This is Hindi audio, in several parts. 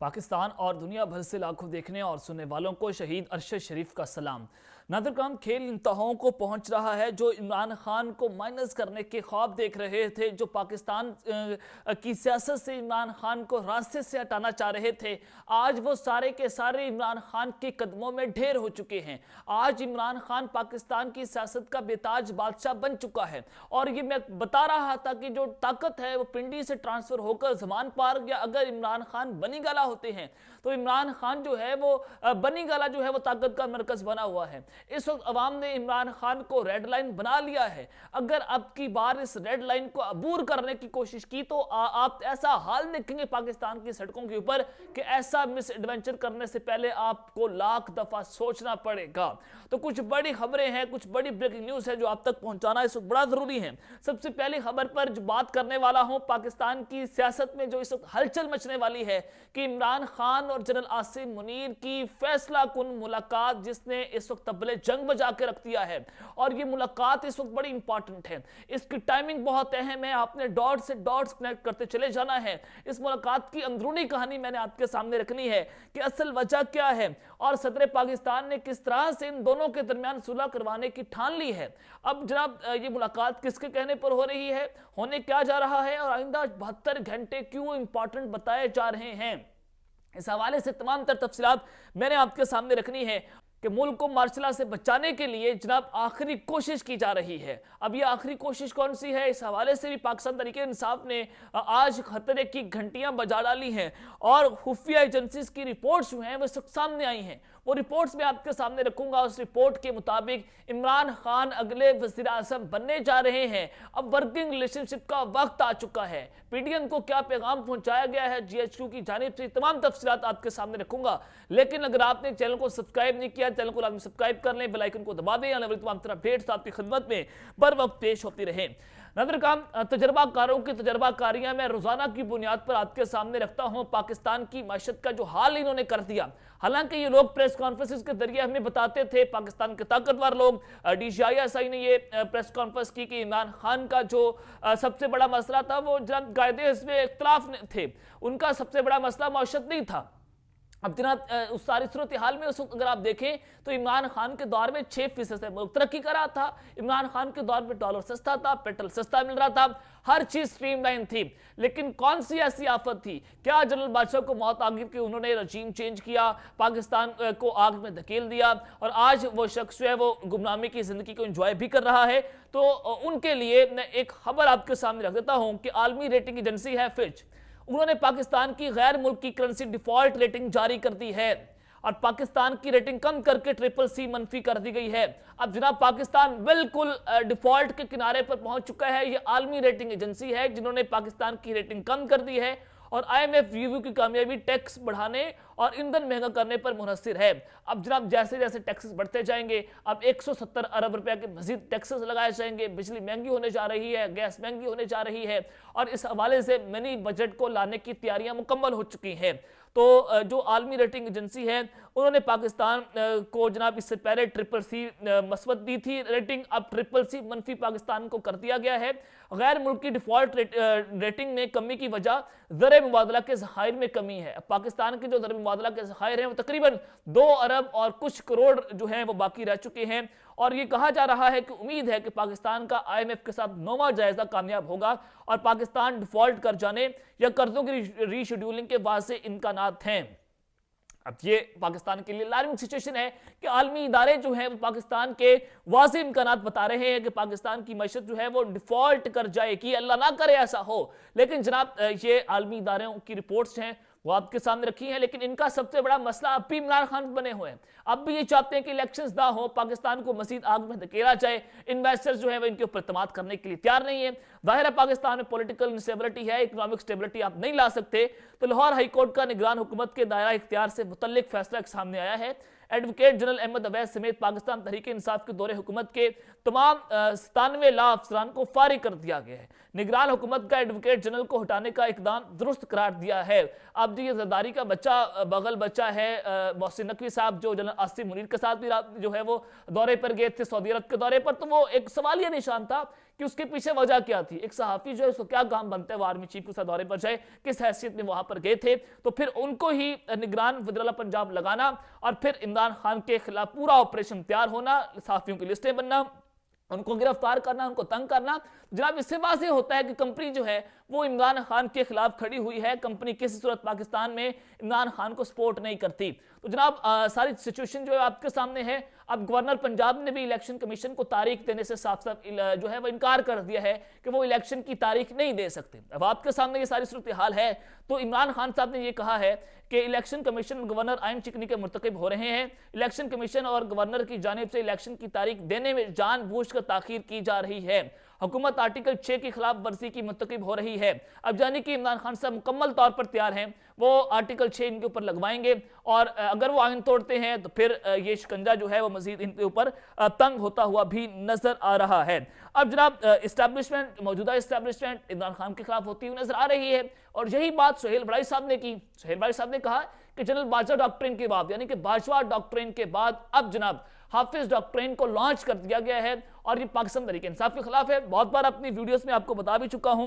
पाकिस्तान और दुनिया भर से लाखों देखने और सुनने वालों को शहीद अरशद शरीफ का सलाम। नादिर खेल इंतहाओं को पहुंच रहा है। जो इमरान खान को माइनस करने के ख्वाब देख रहे थे, जो पाकिस्तान की सियासत से इमरान खान को रास्ते से हटाना चाह रहे थे, आज वो सारे के सारे इमरान खान के कदमों में ढेर हो चुके हैं। आज इमरान खान पाकिस्तान की सियासत का बेताज बादशाह बन चुका है। और ये मैं बता रहा था कि जो ताकत है वो पिंडी से ट्रांसफर होकर जमान पार्क, या अगर इमरान खान बनी गला होते हैं तो इमरान खान जो है वो बनी गला जो है वो ताकत का मरकज बना हुआ है। इस वक्त अवाम ने इमरान खान को रेड लाइन बना लिया है। अगर अब की बार इस रेड लाइन को अबूर करने की कोशिश की तो आप ऐसा हाल देखेंगे पाकिस्तान की सड़कों के ऊपर कि ऐसा मिस एडवेंचर करने से पहले आपको लाख दफा सोचना पड़ेगा। तो कुछ बड़ी खबरें हैं, कुछ बड़ी ब्रेकिंग न्यूज है जो आप तक पहुंचाना इस वक्त बड़ा जरूरी है। सबसे पहली खबर पर जो बात करने वाला हूं, पाकिस्तान की सियासत में जो इस वक्त हलचल मचने वाली है कि इमरान खान और जनरल आसिम मुनीर की फैसला कुन मुलाकात, जिसने इस वक्त तबले जंग बजा के रख दिया है। और ये मुलाकात इस वक्त बड़ी इंपॉर्टेंट है, इसकी टाइमिंग बहुत अहम है। आपने डॉट से डॉट्स कनेक्ट करते चले जाना है। इस मुलाकात की अंदरूनी कहानी मैंने आपके सामने रखनी है कि असल वजह क्या है और सदर पाकिस्तान ने किस तरह से इन दोनों के दरमियान सुलह करवाने की ठान ली है। अब जनाब ये मुलाकात किसके कहने पर हो रही है, होने क्या जा रहा है और आइंदा 72 घंटे क्यों इंपॉर्टेंट बताए जा रहे हैं, इस हवाले से तमाम तर तफसीलात मैंने आपके सामने रखनी है कि मुल्क को मार्शल लॉ से बचाने के लिए जनाब आखिरी कोशिश की जा रही है। अब ये आखिरी कोशिश कौन सी है, इस हवाले से भी पाकिस्तान तहरीक इंसाफ ने आज खतरे की घंटियां बजा डाली हैं और खुफिया एजेंसीज की रिपोर्ट्स जो हैं वो सामने आई हैं। वो रिपोर्ट्स मैं आपके सामने रखूंगा। उस रिपोर्ट के मुताबिक इमरान खान अगले वज़ीर आज़म बनने जा रहे हैं। अब वर्किंग रिलेशनशिप का वक्त आ चुका है। पीडीएम को क्या पैगाम पहुंचाया गया है जीएचक्यू की जानिब से, तमाम तफसीलात आपके सामने रखूंगा। लेकिन अगर आपने चैनल को सब्सक्राइब नहीं किया, चैनल को लाजमी सब्सक्राइब कर लें, बेल आइकन को दबा दें। आने वाली तमाम तरह अपडेट्स आपकी खिदमत में बर वक्त पेश होती रहे। नजर तजर्बाकारों की तजर्बाकारियां मैं रोजाना की बुनियाद पर आपके सामने रखता हूं। पाकिस्तान की माशत का जो हाल इन्होंने कर दिया, हालांकि ये लोग प्रेस कॉन्फ्रेंस के जरिए हमें बताते थे, पाकिस्तान के ताकतवर लोग, DCI ने ये प्रेस कॉन्फ्रेंस की कि इमरान खान का जो सबसे बड़ा मसला था वो जनाब कायदे इसमें इख्तलाफ थे, उनका सबसे बड़ा मसला माशत नहीं था। अब जनाब उस सारी सूरत हाल में उस वक्त अगर आप देखें तो इमरान खान के दौर में 6% से मुल्क तरक्की कर रहा था। इमरान खान के दौर में डॉलर सस्ता था, पेट्रोल सस्ता मिल रहा था, हर चीज स्ट्रीमलाइन थी। लेकिन कौन सी ऐसी आफत थी, क्या जनरल बादशाह को मौत आ गई कि उन्होंने रजीम चेंज किया, पाकिस्तान को आग में धकेल दिया और आज वो शख्स जो है वो गुमनामी की जिंदगी को एंजॉय भी कर रहा है। तो उनके लिए मैं एक खबर आपके सामने रख देता हूं कि आलमी रेटिंग एजेंसी है फिच, उन्होंने पाकिस्तान की गैर मुल्की करेंसी डिफॉल्ट रेटिंग जारी कर दी है और पाकिस्तान की रेटिंग कम करके CCC मनफी कर दी गई है। अब जनाब पाकिस्तान बिल्कुल डिफॉल्ट के किनारे पर पहुंच चुका है। यह आलमी रेटिंग एजेंसी है जिन्होंने पाकिस्तान की रेटिंग कम कर दी है और IMF रिव्यू की कामयाबी टैक्स बढ़ाने और ईंधन महंगा करने पर मुनहसिर है। अब जनाब जैसे जैसे टैक्सेस बढ़ते जाएंगे, अब 170 अरब रुपए के मजीद टैक्सेस लगाए जाएंगे, बिजली महंगी होने जा रही है, गैस महंगी होने जा रही है और इस हवाले से मिनी बजट को लाने की तैयारियां मुकम्मल हो चुकी हैं। तो जो आलमी रेटिंग एजेंसी है उन्होंने पाकिस्तान को जनाब इससे पहले CCC मसवत दी थी रेटिंग, अब CCC मनफी पाकिस्तान को कर दिया गया है। गैर मुल्की डिफॉल्ट रेटिंग में कमी की वजह ज़र मुबादला के ज़खायर में कमी है। पाकिस्तान के जो ज़र मुबादला के ज़खायर हैं वो तकरीबन 2 अरब और कुछ करोड़ जो हैं वो बाकी रह चुके हैं और ये कहा जा रहा है कि उम्मीद है कि पाकिस्तान का IMF के साथ 9वां जायजा कामयाब होगा और पाकिस्तान डिफॉल्ट कर जाने या कर्जों की रीशेड्यूलिंग के वाज़े इम्कानात हैं। अब ये पाकिस्तान के लिए अलार्मिंग सिचुएशन है कि आलमी इदारे जो हैं वो पाकिस्तान के वाज़े इम्कानात बता रहे हैं कि पाकिस्तान की मईशत जो है वो डिफॉल्ट कर जाएगी। अल्लाह ना करे ऐसा हो, लेकिन जनाब ये आलमी इदारों की रिपोर्ट्स हैं वो आपके सामने रखी हैं। लेकिन इनका सबसे बड़ा मसला अब भी इमरान खान बने हुए हैं। अब भी ये चाहते हैं कि इलेक्शंस ना हो, पाकिस्तान को मजीद आग में धकेला जाए। इन्वेस्टर्स जो है वो इनके ऊपर एतमाद करने के लिए तैयार नहीं है। जाहिर है पाकिस्तान में पॉलिटिकल इंस्टेबिलिटी है, इकोनॉमिक स्टेबिलिटी आप नहीं ला सकते। तो लाहौर हाईकोर्ट का निगरान हुकूमत के दायरा इख्तियार से मुतल्लिक फैसला सामने आया है। एडवोकेट जनरल अहमद अवैस समेत पाकिस्तान तहरीक इंसाफ के दौरे हुकूमत के तमाम 97 ला अफसरान को फारिग कर दिया गया है। निगरान हुकूमत का एडवोकेट जनरल को हटाने का इकदाम दुरुस्त करार दिया है। अब जो ये जरदारी का बच्चा बगल बच्चा है मोहसिन नकवी साहब, जो जनरल आसिम मुनीर के साथ भी जो है वो दौरे पर गए थे, सऊदी अरब के दौरे पर, तो वो एक सवालिया निशान था कि उसके पीछे वजह क्या थी, एक सहाफी जो है उसको क्या काम बनता है, वो आर्मी चीफ के साथ दौरे पर जाए, किस हैसियत में वहां पर गए थे, तो फिर उनको ही निगरान वज़ीर-ए-आला पंजाब लगाना और फिर इमरान खान के खिलाफ पूरा ऑपरेशन तैयार होना, सहाफियों की लिस्टें बनना, उनको गिरफ्तार करना, उनको तंग करना। जनाब इससे वाज़ेह होता है कि कंपनी जो है वो इमरान खान के खिलाफ खड़ी हुई है, कंपनी किसी सूरत पाकिस्तान में इमरान खान को सपोर्ट नहीं करती। तो जनाब सारी सिचुएशन जो है आपके सामने है। अब गवर्नर पंजाब ने भी इलेक्शन कमीशन को तारीख देने से साफ साफ जो है वो इनकार कर दिया है कि वो इलेक्शन की तारीख नहीं दे सकते। अब आपके सामने ये सारी सूरत हाल है, तो इमरान खान साहब ने ये कहा है कि इलेक्शन कमीशन और गवर्नर आइन चिकनी के मुर्तकिब हो रहे हैं, इलेक्शन कमीशन और गवर्नर की जानिब से इलेक्शन की तारीख देने में जानबूझकर ताखीर की जा रही है, हुकूमत आर्टिकल 6 की खिलाफ वर्जी की मुर्तकिब हो रही है। अब जाने कि इमरान खान साहब मुकम्मल तौर पर तैयार हैं, वो आर्टिकल 6 इनके ऊपर लगवाएंगे और अगर वो आइन तोड़ते हैं तो फिर ये शिकंजा जो है वो मजीद इनके ऊपर तंग होता हुआ भी नजर आ रहा है। अब जनाब इस्टेब्लिशमेंट, मौजूदा इस्टेब्लिशमेंट इमरान खान के खिलाफ होती हुई नजर आ रही है और यही बात सुहेल बड़ाई साहब ने की। सुहेल बड़ाई साहब ने कहा कि जनरल बाजवा डॉक्ट्रिन के बाद, यानी कि बाजवा डॉक्ट्रिन के बाद अब जनाब हाफिज डॉक्ट्रिन को लॉन्च कर दिया गया है और ये पाकिस्तान तहरीक इंसाफ के खिलाफ है। बहुत बार अपनी वीडियोस में आपको बता भी चुका हूं।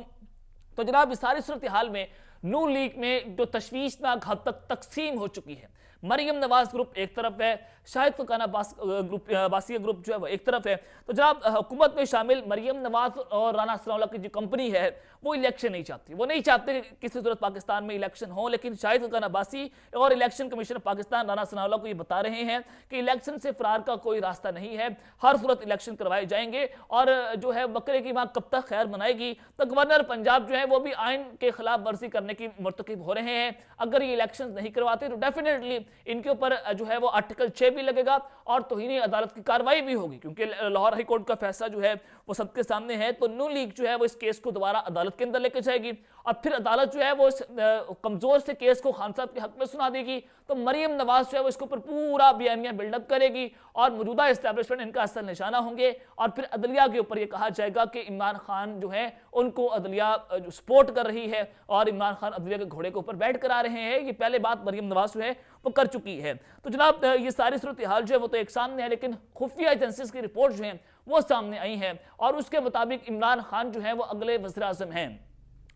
तो जनाब इस सारी सूरत हाल में नून लीग में जो तशवीशनाक हद तक तकसीम हो चुकी है, मरियम नवाज ग्रुप एक तरफ है, शाहिद फरकाना बासिया ग्रुप जो है वो एक तरफ है। तो जनाब हुकूमत में शामिल मरियम नवाज और राना सनाउल्लाह की जो कंपनी है वो इलेक्शन नहीं चाहती, वो नहीं चाहते कि किसी सूरत पाकिस्तान में इलेक्शन हो, लेकिन शाहिद फरकाना बासी और इलेक्शन कमीशन पाकिस्तान राना सनाउल्लाह को ये बता रहे हैं कि इलेक्शन से फरार का कोई रास्ता नहीं है, हर सूरत इलेक्शन करवाए जाएंगे और जो है बकरे की मां कब तक खैर मनाएगी। तो गवर्नर पंजाब जो है वो भी आइन के खिलाफ वर्जी करने की मुर्तकिब हो रहे हैं। अगर ये इलेक्शन नहीं करवाते तो डेफिनेटली इनके ऊपर जो है वो आर्टिकल 6 भी लगेगा और तौहीन अदालत की कार्रवाई भी होगी, क्योंकि लाहौर हाई कोर्ट का फैसला जो है वो सबके सामने है। तो नून लीग जो है वो इस केस को दोबारा अदालत के अंदर लेके जाएगी और फिर अदालत जो है वो इस कमजोर से केस को खान साहब के हक में सुना देगी। तो मरियम नवाज जो है वो इसके ऊपर पूरा बयानिया बिल्डअप करेगी और मौजूदा एस्टेब्लिशमेंट इनका असल निशाना होंगे और फिर अदलिया के ऊपर ये कहा जाएगा कि इमरान खान जो है उनको अदलिया सपोर्ट कर रही है और इमरान खान अदलिया के घोड़े के ऊपर बैठ कर आ रहे हैं। ये पहले बात मरियम नवाज जो है वो कर चुकी है। तो जनाब ये सारी सूरत हाल जो है वो तो एक सामने है, लेकिन खुफिया एजेंसीज की रिपोर्ट जो है वो सामने आई है और उसके मुताबिक इमरान खान जो है वो अगले वज़ीर-ए-आज़म हैं।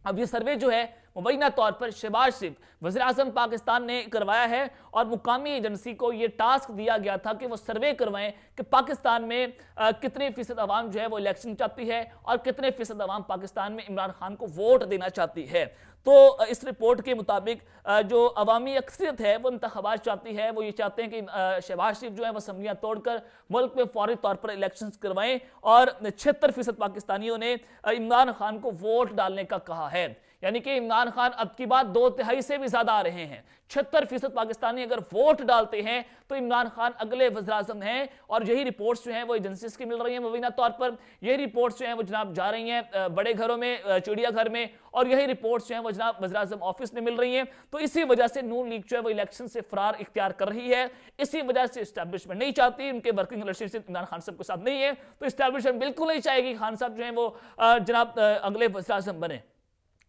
अब ये सर्वे जो है मुबैना तौर पर शहबाज शरीफ वज़ीर-ए-आज़म पाकिस्तान ने करवाया है और मुकामी एजेंसी को ये टास्क दिया गया था कि वो सर्वे करवाएं कि पाकिस्तान में कितने फीसद आवाम जो है वो इलेक्शन चाहती है और कितने फीसद आवाम पाकिस्तान में इमरान खान को वोट देना चाहती है। तो इस रिपोर्ट के मुताबिक जो अवामी अक्सरियत है वो इंतखाबात चाहती है, वो ये चाहते हैं कि शहबाज शरीफ जो है वो असम्बलियाँ तोड़कर मुल्क में फौरी तौर पर इलेक्शन करवाएं और 76% पाकिस्तानियों ने इमरान खान को वोट डालने का कहा है। यानी कि इमरान खान अब की बात 2/3 से भी ज्यादा आ रहे हैं। 76% पाकिस्तानी अगर वोट डालते हैं तो इमरान खान अगले वज़ीर-ए-आज़म हैं और यही रिपोर्ट्स जो हैं वो एजेंसीज की मिल रही हैं मुबैना तौर पर। यही रिपोर्ट्स जो हैं वो जनाब जा रही हैं बड़े घरों में, चिड़ियाघर में, और यही रिपोर्ट्स जो हैं वो जनाब वज़ीर-ए-आज़म ऑफिस में मिल रही हैं। तो इसी वजह से नून लीग जो है वो इलेक्शन से फरार इख्तियार कर रही है, इसी वजह से इस्टेब्लिशमेंट नहीं चाहती, उनके वर्किंग रिलेशनशिप इमरान खान साहब के साथ नहीं है। तो इस्टेब्लिशमेंट बिल्कुल नहीं चाहेगी खान साहब जो है वो जनाब अगले वज़ीर-ए-आज़म बने।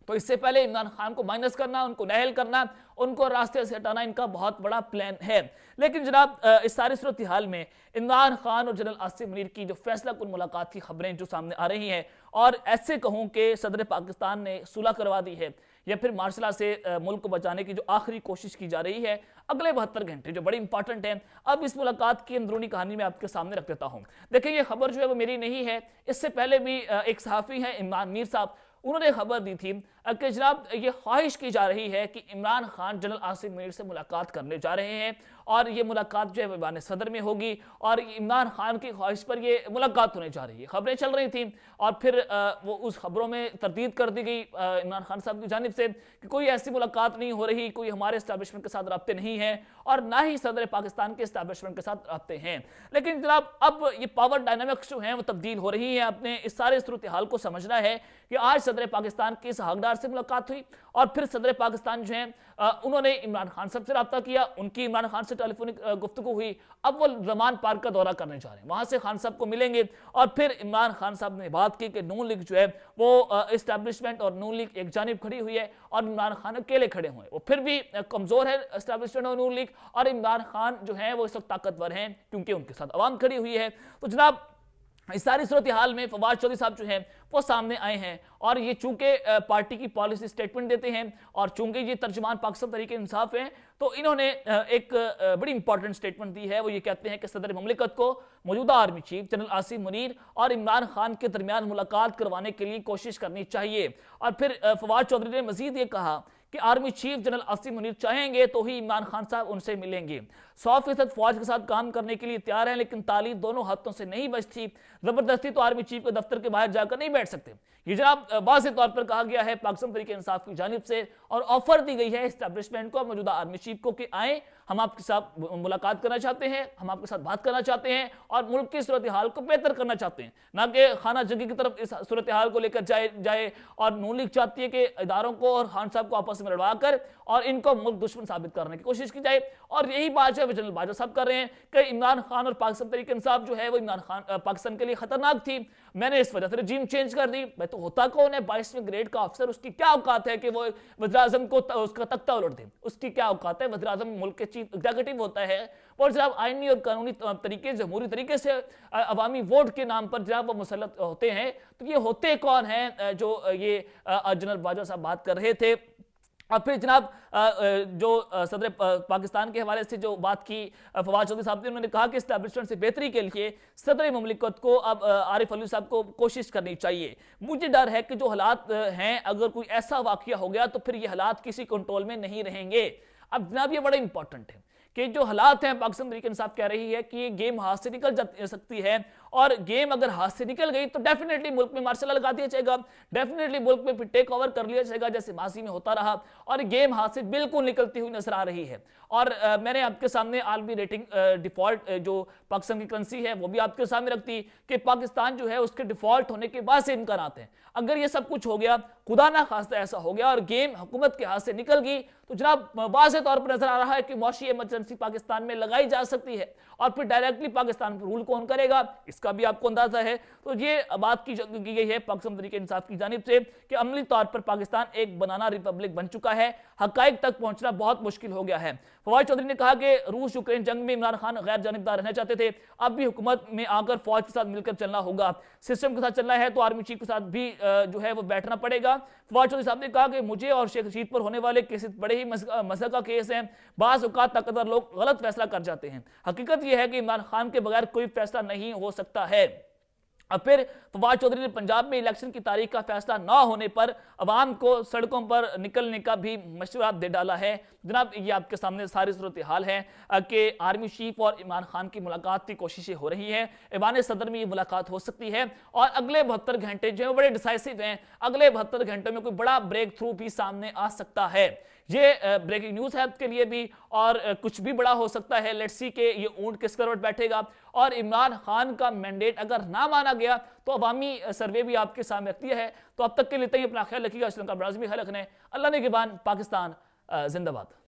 तो इससे पहले इमरान खान को माइनस करना, उनको नाअहल करना, उनको रास्ते से हटाना इनका बहुत बड़ा प्लान है। लेकिन जनाब इस सारी सूरत हाल में इमरान खान और जनरल आसिफ मुनीर की जो फैसला कुन मुलाकात की खबरें जो सामने आ रही हैं और ऐसे कहूँ कि सदर पाकिस्तान ने सुलह करवा दी है या फिर मार्शल से मुल्क को बचाने की जो आखिरी कोशिश की जा रही है अगले 72 घंटे जो बड़ी इंपॉर्टेंट है। अब इस मुलाकात की अंदरूनी कहानी में आपके सामने रख देता हूँ। देखिए ये खबर जो है वो मेरी नहीं है, इससे पहले भी एक सहाफ़ी है इमरान मीर साहब, उन्होंने खबर दी थी कि जनाब ये ख्वाहिश की जा रही है कि इमरान खान जनरल आसिफ मुनीर से मुलाकात करने जा रहे हैं और ये मुलाकात जो है वैवान सदर में होगी और इमरान खान की ख्वाहिश पर ये मुलाकात होने जा रही है। खबरें चल रही थी और फिर वो उस खबरों में तरदीद कर दी गई इमरान खान साहब की जानिब से कि कोई ऐसी मुलाकात नहीं हो रही, कोई हमारे इस्टेब्लिशमेंट के साथ रब्ते नहीं है और ना ही सदर पाकिस्तान के इस्टेब्लिशमेंट के साथ रब्ते हैं। लेकिन जनाब अब ये पावर डायनामिक्स जो हैं वो तब्दील हो रही है। अपने इस सारे सूरत हाल को समझना है कि आज सदर पाकिस्तान के इस हकदार से मुलाकात हुई और फिर सदर पाकिस्तान जो है उन्होंने इमरान खान साहब से रब्ता किया, उनकी इमरान खान से टेलीफोनिक गुफ्तगू हुई। अब वो ज़मान पार्क का दौरा करने जा रहे हैं, वहां से खान साहब को मिलेंगे और फिर इमरान खान साहब ने बात की कि नून लीग जो है वो इस्टेब्लिशमेंट और नून लीग एक जानिब खड़ी हुई है और इमरान खान अकेले खड़े हुए हैं। वो फिर भी कमजोर है इस्टेब्लिशमेंट और नून लीग और इमरान खान जो है वो इस वक्त ताकतवर हैं क्योंकि उनके साथ अवाम खड़ी हुई है। तो जनाब इस सारी सूरत हाल में फवाद चौधरी साहब जो हैं वो सामने आए हैं और ये चूंकि पार्टी की पॉलिसी स्टेटमेंट देते हैं और चूंकि ये तर्जुमान पाकिस्तान तहरीक इंसाफ हैं, तो इन्होंने एक बड़ी इंपॉर्टेंट स्टेटमेंट दी है। वो ये कहते हैं कि सदर ममलिकत को मौजूदा army chief general Asim Munir और इमरान खान के दरमियान मुलाकात करवाने के लिए कोशिश करनी चाहिए। और फिर फवाद चौधरी ने मजीद ये कहा कि army chief general Asim Munir चाहेंगे तो ही इमरान खान साहब उनसे मिलेंगे। 100% फौज के साथ काम करने के लिए तैयार हैं, लेकिन ताली दोनों हाथों से नहीं बचती, जबरदस्ती तो आर्मी चीफ के दफ्तर के बाहर जाकर नहीं बैठ सकते। ये जनाब वाज़ेह तौर पर कहा गया है पाकिस्तान तहरीक इंसाफ की जानिब से, और ऑफर दी गई है एस्टेब्लिशमेंट को, मौजूदा आर्मी चीफ को, कि आए, हम आपके साथ मुलाकात करना चाहते हैं, हम आपके साथ बात करना चाहते हैं और मुल्क की सूरत हाल को बेहतर करना चाहते हैं, ना कि खाना जंगी की तरफ इस सूरत हाल को लेकर जाए। और नून लीग चाहती है कि इदारों को और खान साहब को आपस में लड़वा कर और इनको मुल्क दुश्मन साबित करने की कोशिश की जाए। और यही बात जो है जनरल बाजवा साहब कर रहे हैं कि इमरान खान और पाकिस्तान तहरीक इंसाफ जो है वो इमरान खान पाकिस्तान के लिए खतरनाक थी, मैंने इस वजह से रजीम चेंज कर दी। मैं तो होता कौन है 22वें ग्रेड का अफसर, उसकी क्या औकात है कि वो वज़ीर-ए-आज़म को उसका तख्ता उलट दे? उसकी क्या औकात है? वज़ीर-ए-आज़म मुल्क के चीफ एग्जीक्यूटिव होता है और जनाब आईनी और कानूनी तरीके जमहूरी तरीके से अवामी वोट के नाम पर जनाब वो मुसल्लत होते हैं। तो ये होते कौन हैं जो ये जनरल बाजवा साहब बात कर रहे थे? और फिर जनाब जो सदर पाकिस्तान के हवाले से जो बात की फवाद चौधरी साहब ने, उन्होंने कहा कि इस्टेब्लिशमेंट से बेहतरी के लिए सदर ममलिकत को अब आरिफ अलवी साहब को कोशिश करनी चाहिए। मुझे डर है कि जो हालात हैं, अगर कोई ऐसा वाकया हो गया तो फिर ये हालात किसी कंट्रोल में नहीं रहेंगे। अब जनाब ये बड़ा इंपॉर्टेंट है कि जो हालात हैं, पाकिस्तान तहरीक इंसाफ कह रही है कि ये गेम हाथ से निकल सकती है, और गेम अगर हाथ से निकल गई तो डेफिनेटली मुल्क में मार्शल लगा दिया जाएगा, डेफिनेटली मुल्क में फिर टेक ओवर कर लिया जाएगा जैसे माजी में होता रहा, और गेम हाथ से बिल्कुल निकलती हुई नजर आ रही है। और मैंने आपके सामने आलमी रेटिंग डिफॉल्ट जो पाकिस्तान की करेंसी है वो भी आपके सामने रखती कि पाकिस्तान जो है उसके डिफॉल्ट होने के बाद से इम्कान आते हैं। अगर ये सब कुछ हो गया, खुदा ना खास्ता ऐसा हो गया और गेम हुकूमत के हाथ से निकल गई, तो जनाब वाज़ेह तौर पर नजर आ रहा है कि मौशी इमरजेंसी पाकिस्तान में लगाई जा सकती है, और फिर डायरेक्टली पाकिस्तान पर रूल कौन करेगा इसका भी आपको अंदाजा है। तो ये बात की गई है पाकिस्तान तहरीक इंसाफ की जानिब से कि अमली तौर पर पाकिस्तान एक बनाना रिपब्लिक बन चुका है, हकाइक तक पहुंचना बहुत मुश्किल हो गया है। फवाद चौधरी ने कहा कि रूस यूक्रेन जंग में इमरान खान गैर जानिबदार रहना चाहते थे, अब भी हुकूमत में आकर फौज के साथ मिलकर चलना होगा, सिस्टम के साथ चलना है तो आर्मी चीफ के साथ भी जो है वो बैठना पड़ेगा। फवाद चौधरी साहब ने कहा कि मुझे और शेख रशीद पर होने वाले केसेस बड़े ही मज़ा का केस हैं, बाज़ औक़ात ताकतवर लोग गलत फैसला कर जाते हैं, हकीकत यह है कि इमरान खान के बगैर कोई फैसला नहीं हो सकता है। अब फिर फवाद चौधरी ने पंजाब में इलेक्शन की तारीख का फैसला ना होने पर अवाम को सड़कों पर निकलने का भी मशवरा दे डाला है। जनाब ये आपके सामने सारी सूरत हाल है कि आर्मी चीफ और इमरान खान की मुलाकात की कोशिशें हो रही हैं, ऐवान सदर में ये मुलाकात हो सकती है, और अगले 72 घंटे जो है बड़े डिसाइसिव हैं, अगले 72 घंटों में कोई बड़ा ब्रेक थ्रू भी सामने आ सकता है। ये ब्रेकिंग न्यूज़ है आपके लिए भी, और कुछ भी बड़ा हो सकता है। लेट्स सी के ये ऊंट किस करवट बैठेगा, और इमरान खान का मैंडेट अगर ना माना गया तो अवामी सर्वे भी आपके सामने रखती है। तो अब तक के लिए अपना ख्याल रखिएगा, श्रीलंका ब्राज़ भी ख्याल रखने, अल्लाह ने गिबान, पाकिस्तान जिंदाबाद।